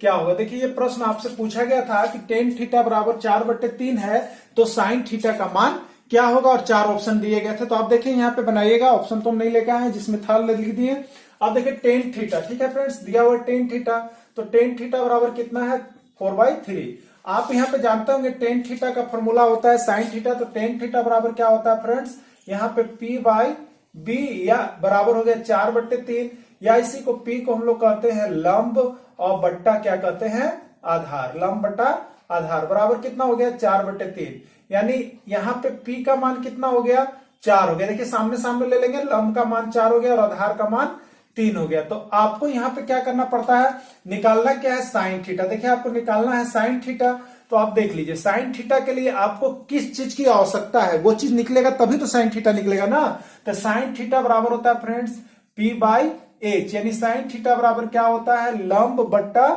क्या होगा। देखिए ये प्रश्न आपसे पूछा गया था कि tan थीटा बराबर 4/3 है तो साइन थीटा का मान क्या होगा, और 4 ऑप्शन दिए गए थे। तो आप देखिए यहाँ पे बनाइएगा, ऑप्शन तो हम नहीं लेकर आए हैं, जिसमें था लिख दिए। आप देखिए tan थीटा, ठीक है फ्रेंड्स, दिया हुआ tan थीटा, तो tan थीटा बराबर कितना है 4/3। आप यहाँ पे जानते होंगे tan थीटा का फॉर्मूला होता है sin थीटा, तो tan थीटा बराबर क्या होता है फ्रेंड्स, यहाँ पे p/b या बराबर हो गया 4/3, या इसी को p को हम लोग कहते हैं लंब और बट्टा क्या कहते हैं आधार, लंब बट्टा आधार, बराबर कितना हो गया 4/3। यानी यहाँ पे p का मान कितना हो गया 4 हो गया। देखिए सामने सामने ले लेंगे, लंब का मान 4 हो गया और आधार का मान 3 हो गया। तो आपको यहां पे क्या करना पड़ता है, निकालना क्या है, साइन थीटा। देखिए आपको निकालना है साइन थीटा। तो आप देख लीजिए साइन थीटा के लिए आपको किस चीज की आवश्यकता है, वो चीज निकलेगा तभी तो साइन थीटा निकलेगा ना। तो साइन थीटा बराबर होता है फ्रेंड्स P बाई एच, यानी साइन थीटा बराबर क्या होता है, लंब बट्टा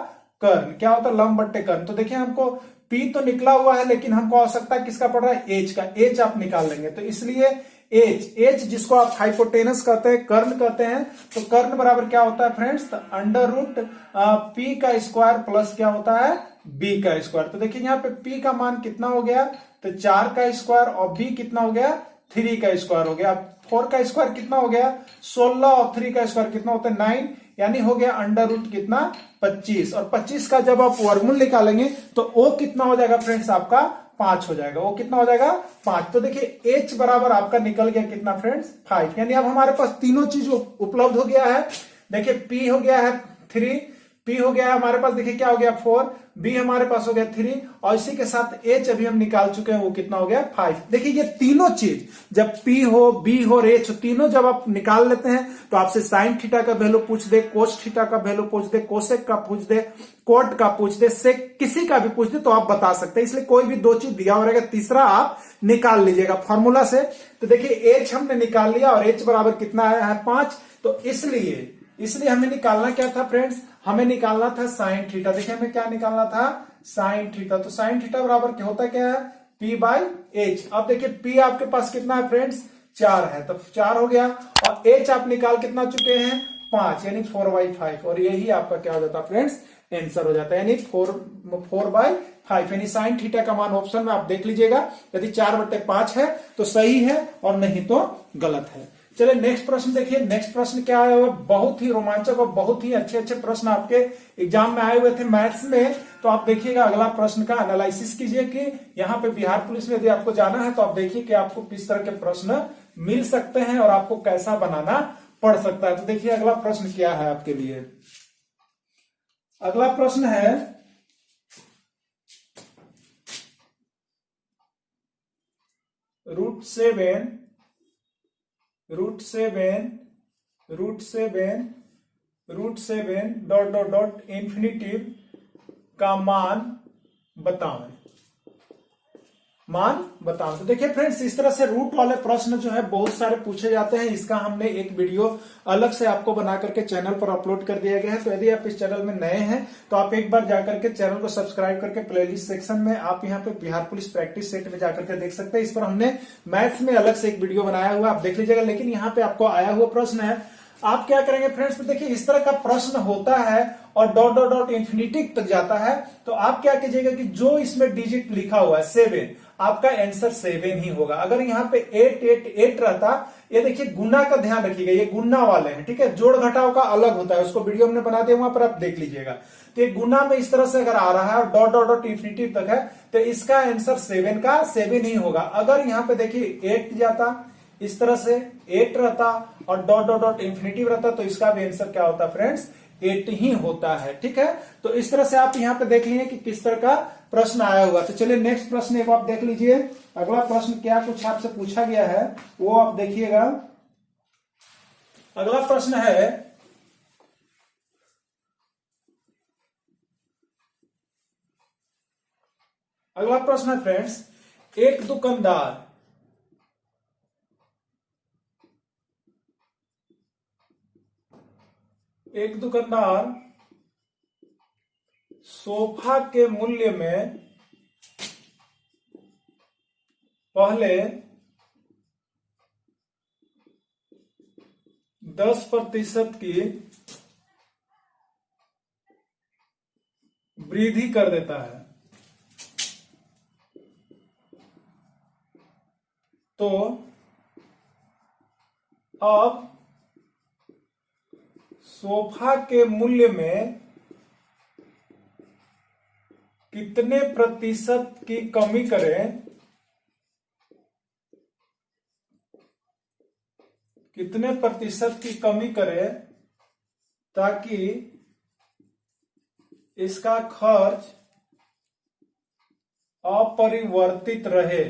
कर्ण। क्या होता है, लंब बट्टे कर्ण। तो देखिए हमको P तो निकला हुआ है, लेकिन हमको आवश्यकता किसका पड़ रहा है, एच का। एच आप निकाल लेंगे, तो इसलिए एच जिसको आप हाइपोटेनस कहते हैं, कर्ण कहते हैं, तो कर्ण बराबर क्या होता है फ्रेंड्स, तो अंडर रूट पी का स्क्वायर प्लस क्या होता है, बी का स्क्वायर। तो देखिए यहाँ पे पी का मान कितना हो गया, तो 4 का स्क्वायर, और बी कितना हो गया, 3 का स्क्वायर हो गया। 4 का स्क्वायर कितना हो गया 16, और 3 का स्क्वायर कितना होता है 9, यानी हो गया अंडर रूट कितना 25। और 25 का जब आप वर्गमूल निकालेंगे तो ओ कितना हो जाएगा फ्रेंड्स, आपका 5 हो जाएगा। वो कितना हो जाएगा 5। तो देखिए h बराबर आपका निकल गया कितना फ्रेंड्स 5, यानी अब हमारे पास तीनों चीज उपलब्ध हो गया है। देखिए p हो गया है 3, p हो गया है हमारे पास, देखिए क्या हो गया 4, b हमारे पास हो गया 3, और इसी के साथ h अभी हम निकाल चुके हैं, वो कितना हो गया 5। देखिए ये तीनों चीज जब p हो, b हो और h हो, तीनों जब आप निकाल लेते हैं तो आपसे साइन थीटा का वैल्यू पूछ दे, कोस थीटा का वैल्यू पूछ दे, कोसेक का पूछ दे, कोट का पूछ दे, सेक किसी का भी पूछ दे, तो आप बता सकते हैं। इसलिए कोई भी दो चीज दिया हो रहेगा, तीसरा आप निकाल लीजिएगा फॉर्मूला से। तो देखिए h हमने निकाल लिया और h बराबर कितना आया है 5। तो इसलिए हमें निकालना क्या था फ्रेंड्स, हमें निकालना था साइन थीटा। देखिए हमें क्या निकालना था, साइन थीटा। तो साइन थीटा बराबर क्या होता है, क्या है, P बाई एच। अब देखिए P आपके पास कितना है फ्रेंड्स, 4 है, तो 4 हो गया, और H आप निकाल कितना चुके हैं 5, यानी 4/5, और यही आपका क्या हो जाता है फ्रेंड्स, आंसर हो जाता है, यानी 4/5, यानी साइन थीटा का मान ऑप्शन में आप देख लीजिएगा, यदि 4/5 है तो सही है, और नहीं तो गलत है। चलिए नेक्स्ट प्रश्न देखिए। नेक्स्ट प्रश्न क्या आया हुआ, बहुत ही रोमांचक और बहुत ही अच्छे अच्छे प्रश्न आपके एग्जाम में आए हुए थे मैथ्स में। तो आप देखिएगा अगला प्रश्न का एनालिसिस कीजिए कि यहाँ पे बिहार पुलिस में यदि आपको जाना है तो आप देखिए कि आपको किस तरह के प्रश्न मिल सकते हैं और आपको कैसा बनाना पड़ सकता है। तो देखिए अगला प्रश्न क्या है आपके लिए। अगला प्रश्न है, √7 डॉट इंफिनिटिव का मान बताओ। तो देखिए फ्रेंड्स, इस तरह से रूट वाले प्रश्न जो है बहुत सारे पूछे जाते हैं। इसका हमने एक वीडियो अलग से आपको बना करके चैनल पर अपलोड कर दिया गया है। तो यदि आप इस चैनल में नए हैं तो आप एक बार जाकर के चैनल को सब्सक्राइब करके प्लेलिस्ट सेक्शन में आप यहाँ पे बिहार पुलिस प्रैक्टिस सेट में जाकर के देख सकते हैं। इस पर हमने मैथ्स में अलग से एक वीडियो बनाया हुआ, आप देख लीजिएगा। लेकिन यहाँ पे आपको आया हुआ प्रश्न है, आप क्या करेंगे फ्रेंड्स, तो देखिए इस तरह का प्रश्न होता है और डॉट डॉट डॉट इंफिनिटी तक जाता है। तो आप क्या कीजिएगा कि जो इसमें डिजिट लिखा हुआ है 7, आपका आंसर 7 ही होगा। अगर यहाँ पे 8 रहता, ये देखिए गुना का ध्यान रखिएगा, ये गुना वाले हैं, ठीक है, जोड़ घटाव का अलग होता है, उसको वीडियो हमने बना दिया, वहां पर आप देख लीजिएगा। तो ये गुना में इस तरह से अगर आ रहा है और डॉट डॉट डॉट इंफिनिटी तक है, तो इसका आंसर 7 का 7 ही होगा। अगर यहाँ पे देखिए 8 जाता, इस तरह से 8 रहता और डॉट डॉट डॉट इंफिनिटी रहता, तो इसका भी आंसर क्या होता फ्रेंड्स, 8 ही होता है, ठीक है। तो इस तरह से आप यहाँ पे देख लीजिए कि किस तरह का प्रश्न आया हुआ। तो चलिए नेक्स्ट प्रश्न एक आप देख लीजिए। अगला प्रश्न क्या कुछ आपसे पूछा गया है वो आप देखिएगा। अगला प्रश्न है, फ्रेंड्स, एक दुकानदार सोफा के मूल्य में पहले 10% की वृद्धि कर देता है, तो अब सोफा के मूल्य में कितने प्रतिशत की कमी करें, ताकि इसका खर्च अपरिवर्तित रहे।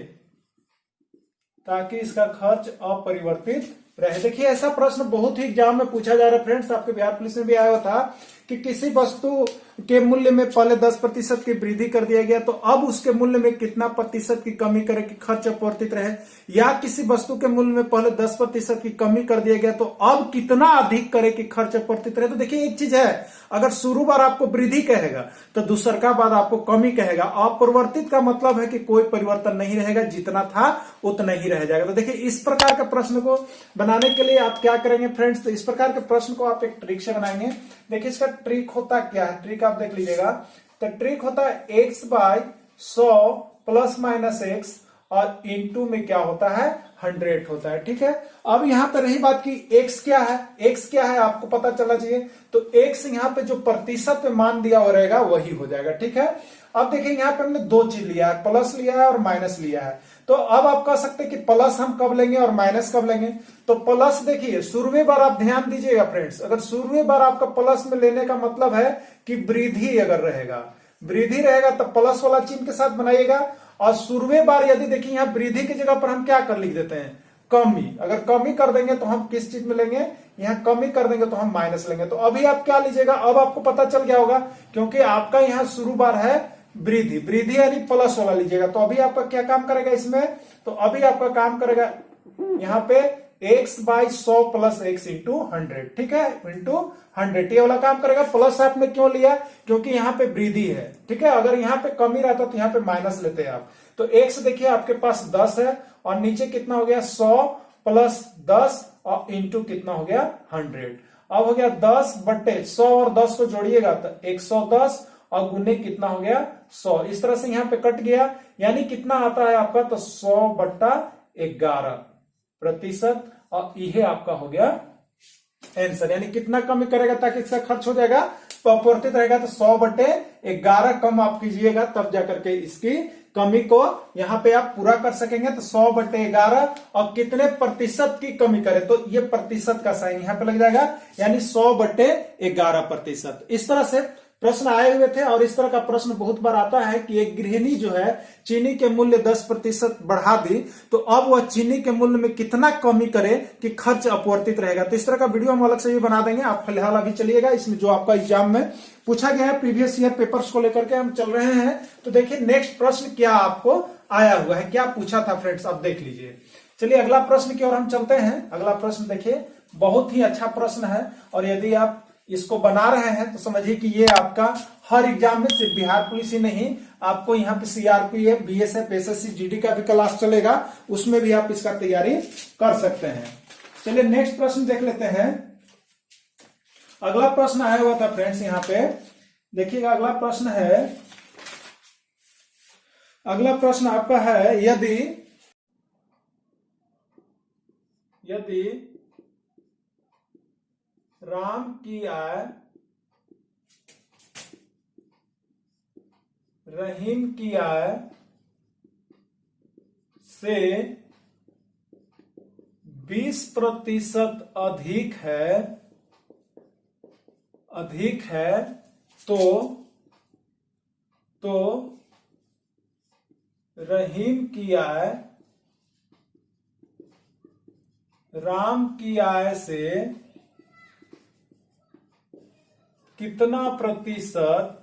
ताकि इसका खर्च अपरिवर्तित रहे। देखिए ऐसा प्रश्न बहुत ही एग्जाम में पूछा जा रहा है फ्रेंड्स, आपके बिहार पुलिस में भी आया हुआ था कि किसी वस्तु के मूल्य में पहले 10% की वृद्धि कर दिया गया तो अब उसके मूल्य में कितना प्रतिशत की कमी करे कि खर्च अपरिवर्तित रहे, या किसी वस्तु के मूल्य में पहले 10% की कमी कर दिया गया तो अब कितना अधिक करे कि खर्च अपरिवर्तित रहे। तो देखिए एक चीज है, अगर शुरू बार आपको वृद्धि कहेगा तो दूसरका बाद आपको कमी कहेगा। अपरिवर्तित का मतलब है कि कोई परिवर्तन नहीं रहेगा, जितना था उतना ही रह जाएगा। तो देखिए इस प्रकार के प्रश्न को बनाने के लिए आप क्या करेंगे फ्रेंड्स, तो इस प्रकार के प्रश्न को आप एक ट्रिक से बनाएंगे। देखिए इसका ट्रिक होता क्या है, ट्रिक आप देख लीजिएगा। तो ट्रिक होता है x/100 प्लस माइनस x और इनटू में क्या होता है 100 होता है। ठीक है, अब यहां पर रही बात की x क्या है, x क्या है आपको पता चलना चाहिए। तो x यहां पे जो प्रतिशत में मान दिया हो रहेगा वही हो जाएगा। ठीक है, अब देखिए यहां पे हमने दो चीज लिया है, प्लस लिया है और माइनस लिया है। तो अब आप कह सकते हैं कि प्लस हम कब लेंगे और माइनस कब लेंगे। तो प्लस देखिए शुरुआती बार आप ध्यान दीजिएगा फ्रेंड्स, अगर शुरुआती बार आपका प्लस में लेने का मतलब है कि वृद्धि अगर रहेगा, वृद्धि रहेगा तो प्लस वाला चिन्ह के साथ बनाइएगा। और शुरुआती बार यदि देखिए यहाँ वृद्धि की जगह पर हम क्या कर लिख देते हैं कमी, अगर कमी कर देंगे तो हम किस चीज में लेंगे, यहाँ कमी कर देंगे तो हम माइनस लेंगे। तो अभी आप क्या लीजिएगा, अब आपको पता चल गया होगा क्योंकि आपका यहाँ शुरू बार है वृद्धि, वृद्धि यानी प्लस वाला लीजिएगा। तो अभी आपका क्या काम करेगा इसमें, तो अभी आपका काम करेगा यहाँ पे x/100 प्लस x इंटू 100। ठीक है, इंटू 100 ये वाला काम करेगा। प्लस आपने क्यों लिया, क्योंकि यहाँ पे वृद्धि है। ठीक है, अगर यहाँ पे कमी रहता तो यहाँ पे माइनस लेते हैं आप। तो x देखिए आपके पास 10 है और नीचे कितना हो गया 100 प्लस 10 और इंटू कितना हो गया 100। अब हो गया 10/100 और 10 को जोड़िएगा तो 110 और गुने कितना हो गया 100। इस तरह से यहाँ पे कट गया, यानी कितना आता है आपका, तो 100/11% और यह आपका हो गया आंसर। यानी कितना कमी करेगा ताकि इसका खर्च हो जाएगा तो अपरिवर्तित रहेगा। तो 100/11 कम आप कीजिएगा तब जाकर के इसकी कमी को यहाँ पे आप पूरा कर सकेंगे। तो 100/11 और कितने प्रतिशत की कमी करें, तो ये प्रतिशत का साइन यहाँ पे लग जाएगा, यानी 100/11%। इस तरह से प्रश्न आए हुए थे और इस तरह का प्रश्न बहुत बार आता है कि एक गृहिणी जो है चीनी के मूल्य 10% बढ़ा दी तो अब वह चीनी के मूल्य में कितना कमी करे कि खर्च अपरिवर्तित रहेगा। तो इस तरह का वीडियो हम अलग से भी बना देंगे। आप फिलहाल अभी चलिएगा इसमें जो आपका एग्जाम में पूछा गया है प्रीवियस ईयर पेपर्स को लेकर के हम चल रहे हैं। तो देखिए नेक्स्ट प्रश्न क्या आपको आया हुआ है, क्या पूछा था फ्रेंड्स, अब देख लीजिए। चलिए अगला प्रश्न की ओर हम चलते हैं। अगला प्रश्न देखिए बहुत ही अच्छा प्रश्न है और यदि आप इसको बना रहे हैं तो समझिए कि ये आपका हर एग्जाम में सिर्फ बिहार पुलिस ही नहीं, आपको यहाँ पे सीआरपीएफ, बीएसएफ, एसएससी, जीडी का भी क्लास चलेगा, उसमें भी आप इसका तैयारी कर सकते हैं। चलिए नेक्स्ट प्रश्न देख लेते हैं। अगला प्रश्न आया हुआ था फ्रेंड्स, यहाँ पे देखिएगा अगला प्रश्न है, अगला प्रश्न आपका है यदि राम की आय रहीम की आय से 20% अधिक है तो रहीम की आय राम की आय से कितना प्रतिशत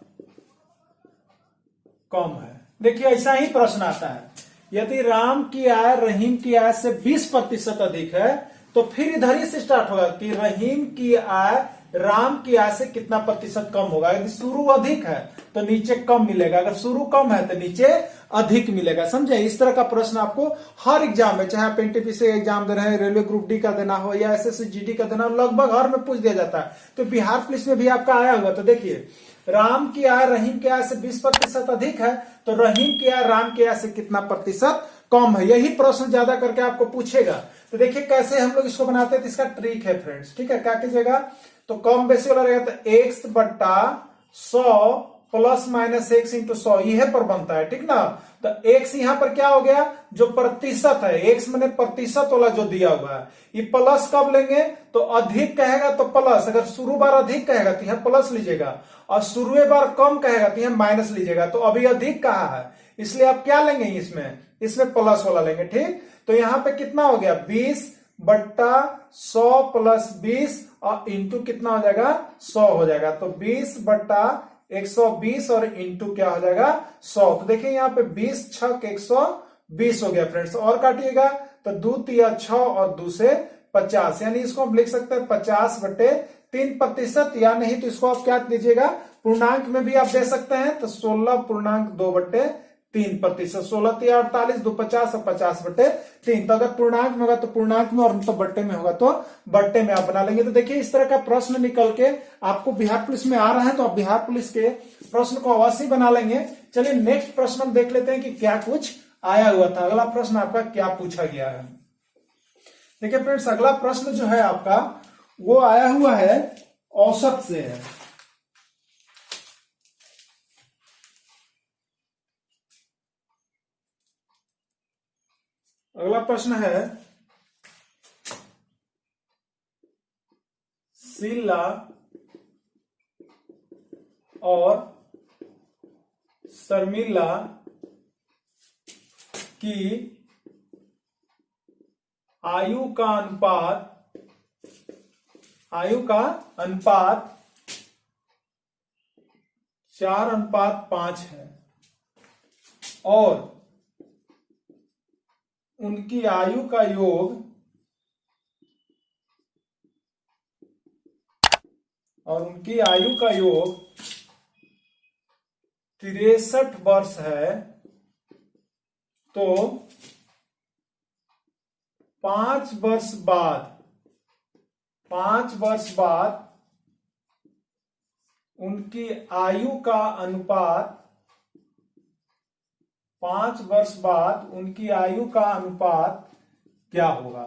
कम है। देखिए ऐसा ही प्रश्न आता है, यदि राम की आय रहीम की आय से 20% अधिक है तो फिर इधर ही से स्टार्ट होगा कि रहीम की आय राम की आय से कितना प्रतिशत कम होगा। यदि शुरू अधिक है तो नीचे कम मिलेगा, अगर शुरू कम है तो नीचे अधिक मिलेगा। समझे, इस तरह का प्रश्न आपको हर एग्जाम में, चाहे आप एनटीपीसी एग्जाम दे रहे हैं, रेलवे ग्रुप डी का देना हो या एसएससी जीडी का देना हो, लगभग हर में पूछ दिया जाता है। तो बिहार पुलिस में भी आपका आया होगा। तो देखिए राम की आय रहीम की आय से 20% अधिक है तो रहीम की आय राम की आय से कितना प्रतिशत कम है, यही प्रश्न ज्यादा करके आपको पूछेगा। तो देखिए कैसे हम लोग इसको बनाते हैं, तो इसका ट्रिक है फ्रेंड्स। ठीक है, क्या कीजिएगा, तो कम बेसी वाला रहेगा तो x/100 plus minus x into 100 यह पर बनता है। ठीक ना, तो x यहाँ पर क्या हो गया, जो प्रतिशत है, x मैंने प्रतिशत वाला जो दिया हुआ है, ये प्लस कब लेंगे, तो अधिक कहेगा तो प्लस, अगर शुरू बार अधिक कहेगा तो यहाँ प्लस लीजिएगा और शुरू बार कम कहेगा तो यहाँ माइनस लीजिएगा। तो अभी अधिक कहा है इसलिए आप क्या लेंगे, इसमें प्लस वाला लेंगे। ठीक, तो तो यहाँ पे कितना हो गया 20/100 प्लस 20 और इंटू कितना हो जाएगा 100 हो जाएगा। तो 20/120 और इंटू क्या हो जाएगा 100। तो देखिए यहाँ पे 20 छक 120 हो गया फ्रेंड्स। और काटिएगा तो 2 तिया 6 और 2 से 50, यानी इसको हम लिख सकते हैं 50/3%, या नहीं तो इसको आप क्या दीजिएगा पूर्णांक में भी आप दे सकते हैं, तो 16.2/3%। 16 तिया 48, 2 50 और 50/3। तो अगर पूर्णांक में होगा तो पूर्णांक में, और तो बट्टे में होगा तो बट्टे में आप बना लेंगे। तो देखिए इस तरह का प्रश्न निकल के आपको बिहार पुलिस में आ रहा है, तो आप बिहार पुलिस के प्रश्न को अवश्य बना लेंगे। चलिए नेक्स्ट प्रश्न हम देख लेते हैं कि क्या कुछ आया हुआ था। अगला प्रश्न आपका क्या पूछा गया है। देखिए फ्रेंड्स, अगला प्रश्न जो है आपका वो आया हुआ है औसत से है। अगला प्रश्न है शीला और शर्मिला की आयु का अनुपात 4:5 है और उनकी आयु का योग 63 वर्ष है, तो 5 वर्ष बाद उनकी आयु का अनुपात 5 वर्ष बाद उनकी आयु का अनुपात क्या होगा।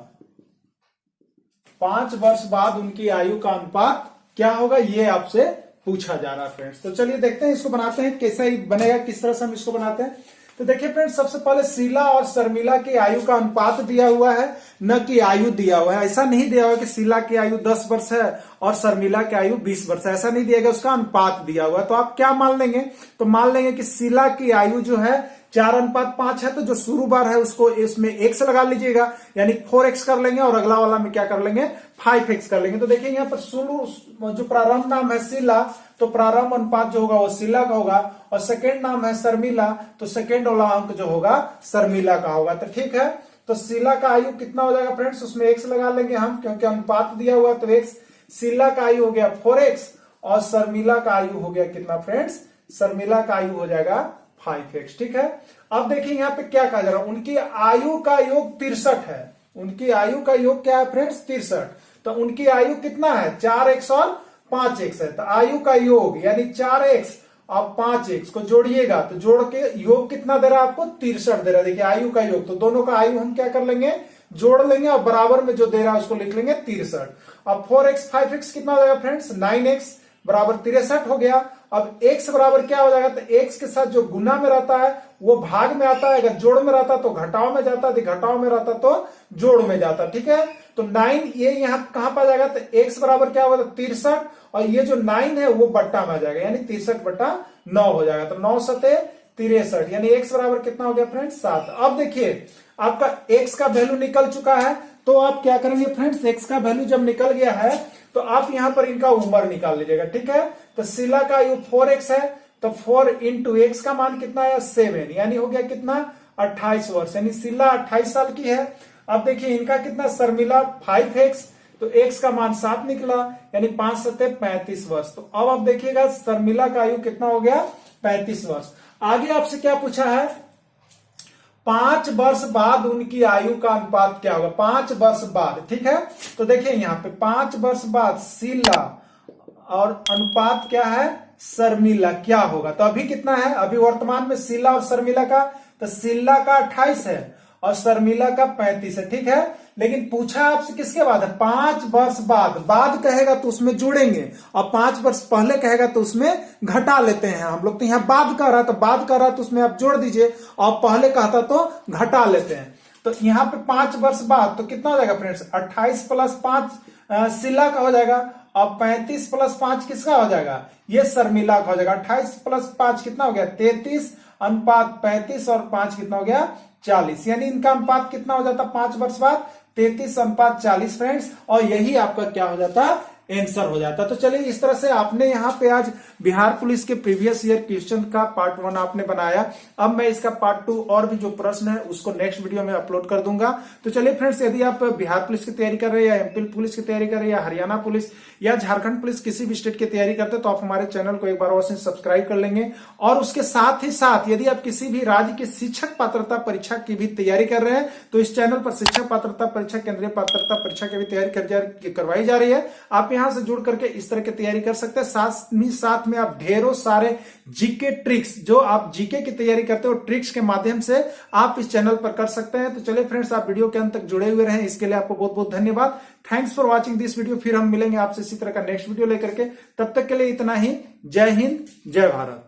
5 वर्ष बाद उनकी आयु का अनुपात क्या होगा, ये आपसे पूछा जा रहा है फ्रेंड्स। तो चलिए देखते हैं इसको बनाते हैं, कैसा ही बनेगा, किस तरह से हम इसको बनाते हैं। तो देखिए फ्रेंड्स, सबसे पहले शीला और शर्मिला की आयु का अनुपात दिया हुआ है, न कि आयु दिया हुआ है। ऐसा नहीं दिया हुआ कि शीला की आयु 10 वर्ष है और शर्मिला की आयु 20 वर्ष है, ऐसा नहीं दिया गया, उसका अनुपात दिया हुआ है। तो आप क्या मान लेंगे, तो मान लेंगे कि शीला की आयु जो है 4:5 है, तो जो शुरू बार है उसको इसमें x लगा लीजिएगा, यानी 4x कर लेंगे, और अगला वाला में क्या कर लेंगे 5x कर लेंगे। तो देखिए यहाँ पर शुरू जो प्रारंभ नाम है शीला, तो प्रारंभ अनुपात जो होगा वो शीला का होगा, और सेकेंड नाम है शर्मिला, तो सेकेंड वाला अंक जो होगा शर्मिला का होगा। तो ठीक है, तो शीला का आयु कितना हो जाएगा फ्रेंड्स, उसमें x लगा लेंगे हम, क्योंकि अनुपात दिया हुआ, तो x शीला का आयु हो गया 4x और शर्मिला का आयु हो गया कितना फ्रेंड्स, शर्मिला का आयु हो जाएगा 5x। ठीक है, अब देखिए यहाँ पे क्या कहा जा रहा है, उनकी आयु का योग 63 है। उनकी आयु का योग क्या है फ्रेंड्स 63, तो उनकी आयु कितना है 4x और 5x है। तो आयु का योग यानी 4x और 5x को जोड़िएगा, तो जोड़ के योग कितना दे रहा है आपको 63 दे रहा है। देखिए आयु का योग, तो दोनों का आयु हम क्या कर लेंगे जोड़ लेंगे, और बराबर में जो दे रहा है उसको लिख लेंगे 63। अब 4x 5x कितना हो जाएगा फ्रेंड्स 9x बराबर 63 हो गया। अब x बराबर क्या हो जाएगा, तो x के साथ जो गुना में रहता है वो भाग में आता है, अगर जोड़ में रहता तो घटाव में जाता, यदि घटाव में रहता तो जोड़ में जाता। ठीक है, तो 9 ये यहाँ कहां पर जाएगा, तो x बराबर क्या होगा 63, और ये जो 9 है वो बट्टा में आ जाएगा, यानी 63/9 हो जाएगा। तो 9 सते 63, यानी x बराबर कितना हो गया फ्रेंड्स 7। अब देखिए आपका x का वैल्यू निकल चुका है, तो आप क्या करेंगे फ्रेंड्स, x का वैल्यू जब निकल गया है तो आप यहां पर इनका उम्र निकाल लीजिएगा। ठीक है, तो शीला का आयु 4x है, तो 4 इंटू x का मान कितना है 7, यानी हो गया कितना 28 वर्ष, यानी शीला 28 साल की है। अब देखिए इनका कितना शर्मिला 5x, तो x का मान 7 निकला, यानी 5 सते 35 वर्ष। तो अब आप देखिएगा शर्मिला का आयु कितना हो गया 35 वर्ष। आगे आपसे क्या पूछा है, 5 वर्ष बाद उनकी आयु का अनुपात क्या होगा, 5 वर्ष बाद। ठीक है, तो देखिए यहाँ पे 5 वर्ष बाद शीला और अनुपात क्या है शर्मिला क्या होगा। तो अभी कितना है, अभी वर्तमान में शीला और शर्मिला का, तो शीला का 28 है और शर्मिला का 35 है। ठीक है, लेकिन पूछा आपसे किसके बाद है 5 वर्ष बाद, बाद कहेगा तो उसमें जोड़ेंगे, और 5 वर्ष पहले कहेगा तो उसमें घटा लेते हैं हम लोग। तो यहाँ बाद कह रहा है, तो बाद कह रहा है तो उसमें आप जोड़ दीजिए, और पहले कहता तो घटा लेते हैं। तो यहाँ पे 5 वर्ष बाद तो कितना हो जाएगा फ्रेंड्स 28 + 5 शीला का हो जाएगा, और 35 + 5 किसका हो जाएगा, ये शर्मिला का हो जाएगा। 28 + 5 कितना हो गया 33, अनुपात 35 और 5 कितना हो गया 40, यानी इनका अनुपात कितना हो जाता 5 वर्ष बाद 33:40 फ्रेंड्स, और यही आपका क्या हो जाता आंसर हो जाता। तो चलिए इस तरह से आपने यहाँ पे आज बिहार पुलिस के प्रीवियस ईयर क्वेश्चन का पार्ट 1 आपने बनाया। अब मैं इसका पार्ट 2 और भी जो प्रश्न है उसको नेक्स्ट वीडियो में अपलोड कर दूंगा। तो चलिए फ्रेंड्स, यदि आप बिहार पुलिस की तैयारी कर रहे हैं, या एमपी पुलिस की तैयारी कर रहे हैं, या हरियाणा पुलिस या झारखंड पुलिस, किसी भी स्टेट की तैयारी करते हैं, तो आप हमारे चैनल को एक बार अवश्य सब्सक्राइब कर लेंगे। और उसके साथ ही साथ यदि आप किसी भी राज्य की शिक्षक पात्रता परीक्षा की भी तैयारी कर रहे हैं, तो इस चैनल पर शिक्षक पात्रता परीक्षा, केंद्रीय पात्रता परीक्षा की भी तैयारी करवाई जा रही है। आप यहां से जुड़ करके इस तरह की तैयारी कर सकते हैं। साथ में आप ढेरों सारे जीके ट्रिक्स, जो आप जीके की तैयारी करते हो, ट्रिक्स के माध्यम से आप इस चैनल पर कर सकते हैं। तो चलिए फ्रेंड्स, आप वीडियो के अंत तक जुड़े हुए रहें, इसके लिए आपको बहुत बहुत धन्यवाद। Thanks for watching this video. फिर हम मिलेंगे आपसे इसी तरह का नेक्स्ट वीडियो लेकर के। तब तक के लिए इतना ही। जय हिंद, जय भारत।